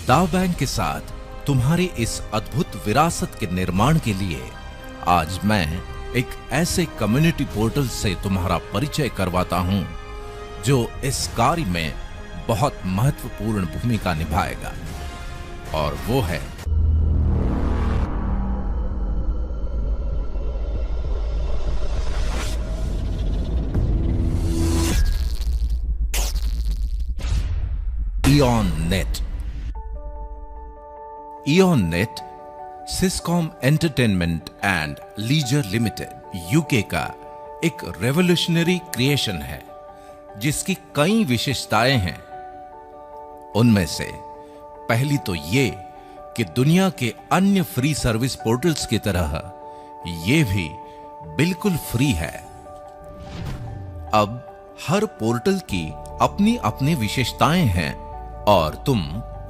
दाव बैंक के साथ तुम्हारी इस अद्भुत विरासत के निर्माण के लिए आज मैं एक ऐसे कम्युनिटी पोर्टल से तुम्हारा परिचय करवाता हूं जो इस कार्य में बहुत महत्वपूर्ण भूमिका निभाएगा, और वो है Eon net. Eon net Siscom entertainment and leisure limited UK का एक रेवोल्यूशनरी क्रिएशन है जिसकी कई विशेषताएं हैं। उनमें से पहली तो ये कि दुनिया के अन्य फ्री सर्विस पोर्टल्स की तरह ये भी बिल्कुल फ्री है। अब हर पोर्टल की अपनी अपनी विशेषताएं हैं और तुम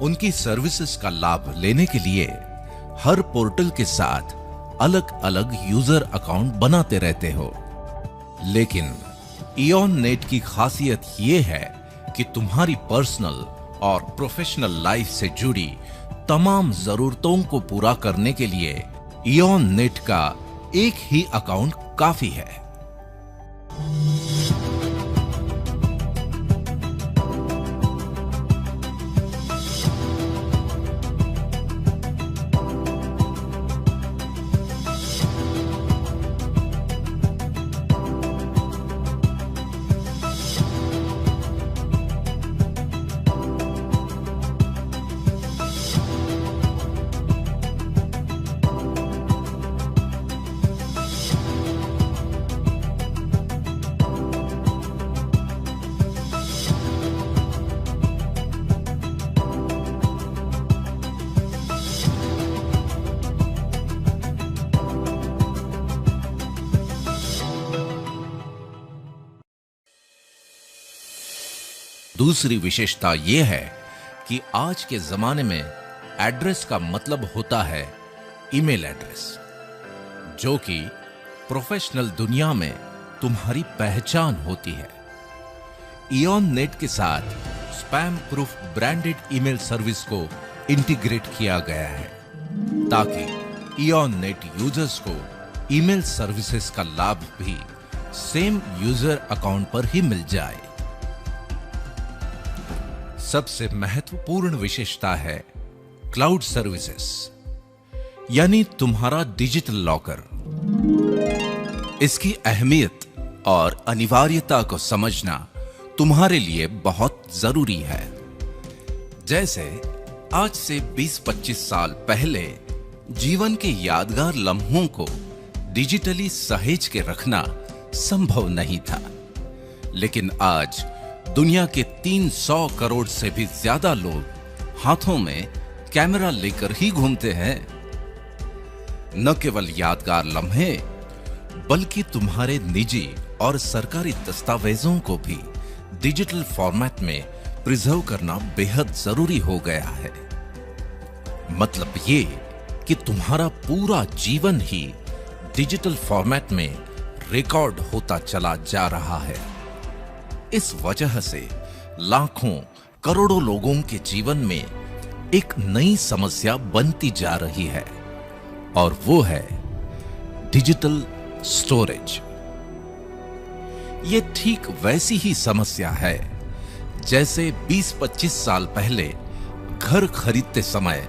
उनकी सर्विसेज का लाभ लेने के लिए हर पोर्टल के साथ अलग अलग यूजर अकाउंट बनाते रहते हो। लेकिन इयॉन नेट की खासियत यह है कि तुम्हारी पर्सनल और प्रोफेशनल लाइफ से जुड़ी तमाम जरूरतों को पूरा करने के लिए इयॉन नेट का एक ही अकाउंट काफी है। दूसरी विशेषता यह है कि आज के जमाने में एड्रेस का मतलब होता है ईमेल एड्रेस, जो कि प्रोफेशनल दुनिया में तुम्हारी पहचान होती है। इयॉन नेट के साथ spam proof branded email service को इंटीग्रेट किया गया है ताकि इयॉन नेट यूजर्स को ईमेल सर्विसेज का लाभ भी सेम यूजर अकाउंट पर ही मिल जाए। सबसे महत्वपूर्ण विशेषता है क्लाउड सर्विसेज, यानी तुम्हारा डिजिटल लॉकर। इसकी अहमियत और अनिवार्यता को समझना तुम्हारे लिए बहुत जरूरी है। जैसे आज से 20-25 साल पहले जीवन के यादगार लम्हों को डिजिटली सहेज के रखना संभव नहीं था, लेकिन आज दुनिया के 300 करोड़ से भी ज्यादा लोग हाथों में कैमरा लेकर ही घूमते हैं। न केवल यादगार लम्हे बल्कि तुम्हारे निजी और सरकारी दस्तावेजों को भी डिजिटल फॉर्मेट में प्रिजर्व करना बेहद जरूरी हो गया है। मतलब ये कि तुम्हारा पूरा जीवन ही डिजिटल फॉर्मेट में रिकॉर्ड होता चला जा रहा है। इस वजह से लाखों करोड़ों लोगों के जीवन में एक नई समस्या बनती जा रही है, और वो है डिजिटल स्टोरेज। ये ठीक वैसी ही समस्या है जैसे 20-25 साल पहले घर खरीदते समय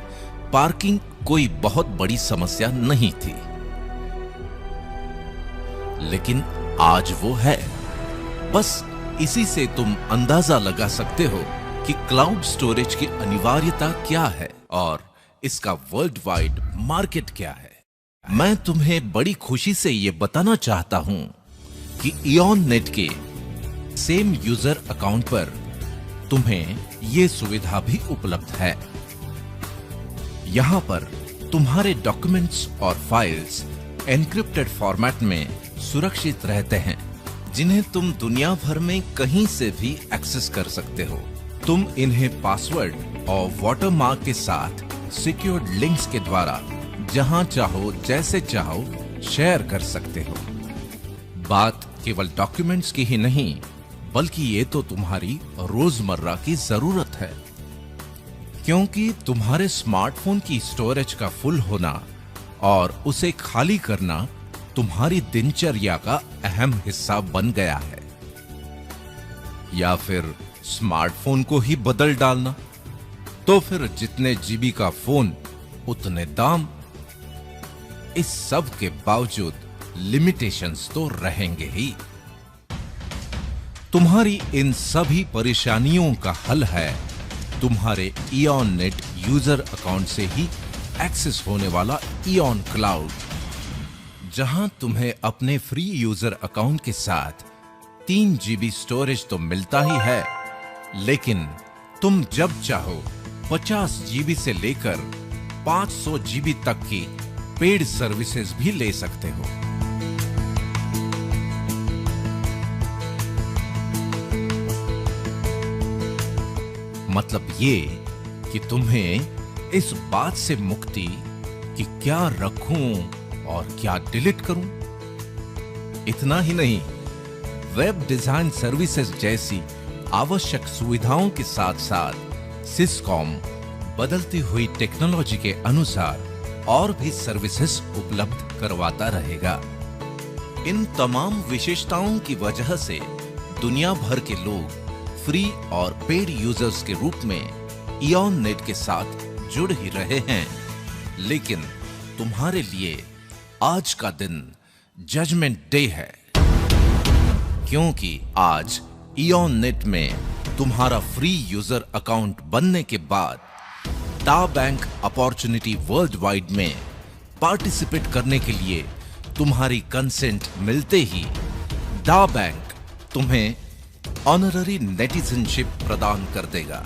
पार्किंग कोई बहुत बड़ी समस्या नहीं थी, लेकिन आज वो है। बस इसी से तुम अंदाजा लगा सकते हो कि क्लाउड स्टोरेज की अनिवार्यता क्या है और इसका वर्ल्ड वाइड मार्केट क्या है। मैं तुम्हें बड़ी खुशी से यह बताना चाहता हूं कि इयॉन नेट के सेम यूजर अकाउंट पर तुम्हें यह सुविधा भी उपलब्ध है। यहां पर तुम्हारे डॉक्यूमेंट्स और फाइल्स एन्क्रिप्टेड फॉर्मेट में सुरक्षित रहते हैं, जिन्हें तुम दुनिया भर में कहीं से भी एक्सेस कर सकते हो। तुम इन्हें पासवर्ड और वाटरमार्क के साथ सिक्योर्ड लिंक्स के द्वारा जहां चाहो जैसे चाहो शेयर कर सकते हो। बात केवल डॉक्यूमेंट्स की ही नहीं, बल्कि ये तो तुम्हारी रोजमर्रा की जरूरत है। क्योंकि तुम्हारे स्मार्टफोन की स्टोरेज का फुल होना और उसे खाली करना तुम्हारी दिनचर्या का अहम हिस्सा बन गया है। या फिर स्मार्टफोन को ही बदल डालना, तो फिर जितने जीबी का फोन उतने दाम। इस सब के बावजूद लिमिटेशंस तो रहेंगे ही। तुम्हारी इन सभी परेशानियों का हल है तुम्हारे इऑन नेट यूजर अकाउंट से ही एक्सेस होने वाला इऑन क्लाउड, जहां तुम्हें अपने फ्री यूजर अकाउंट के साथ 3 जीबी स्टोरेज तो मिलता ही है, लेकिन तुम जब चाहो 50 जीबी से लेकर 500 जीबी तक की पेड सर्विसेज भी ले सकते हो। मतलब ये कि तुम्हें इस बात से मुक्ति कि क्या रखूं और क्या डिलीट करूं। इतना ही नहीं, वेब डिजाइन सर्विसेज जैसी आवश्यक सुविधाओं के साथ साथ सिस्कॉम बदलती हुई टेक्नोलॉजी के अनुसार और भी सर्विसेज उपलब्ध करवाता रहेगा। इन तमाम विशेषताओं की वजह से दुनिया भर के लोग फ्री और पेड यूजर्स के रूप में इऑन नेट के साथ जुड़ ही रहे हैं। लेकिन तुम्हारे लिए आज का दिन जजमेंट डे है, क्योंकि आज इऑन नेट में तुम्हारा फ्री यूजर अकाउंट बनने के बाद डा बैंक अपॉर्चुनिटी वर्ल्ड वाइड में पार्टिसिपेट करने के लिए तुम्हारी कंसेंट मिलते ही डा बैंक तुम्हें ऑनररी नेटिजनशिप प्रदान कर देगा।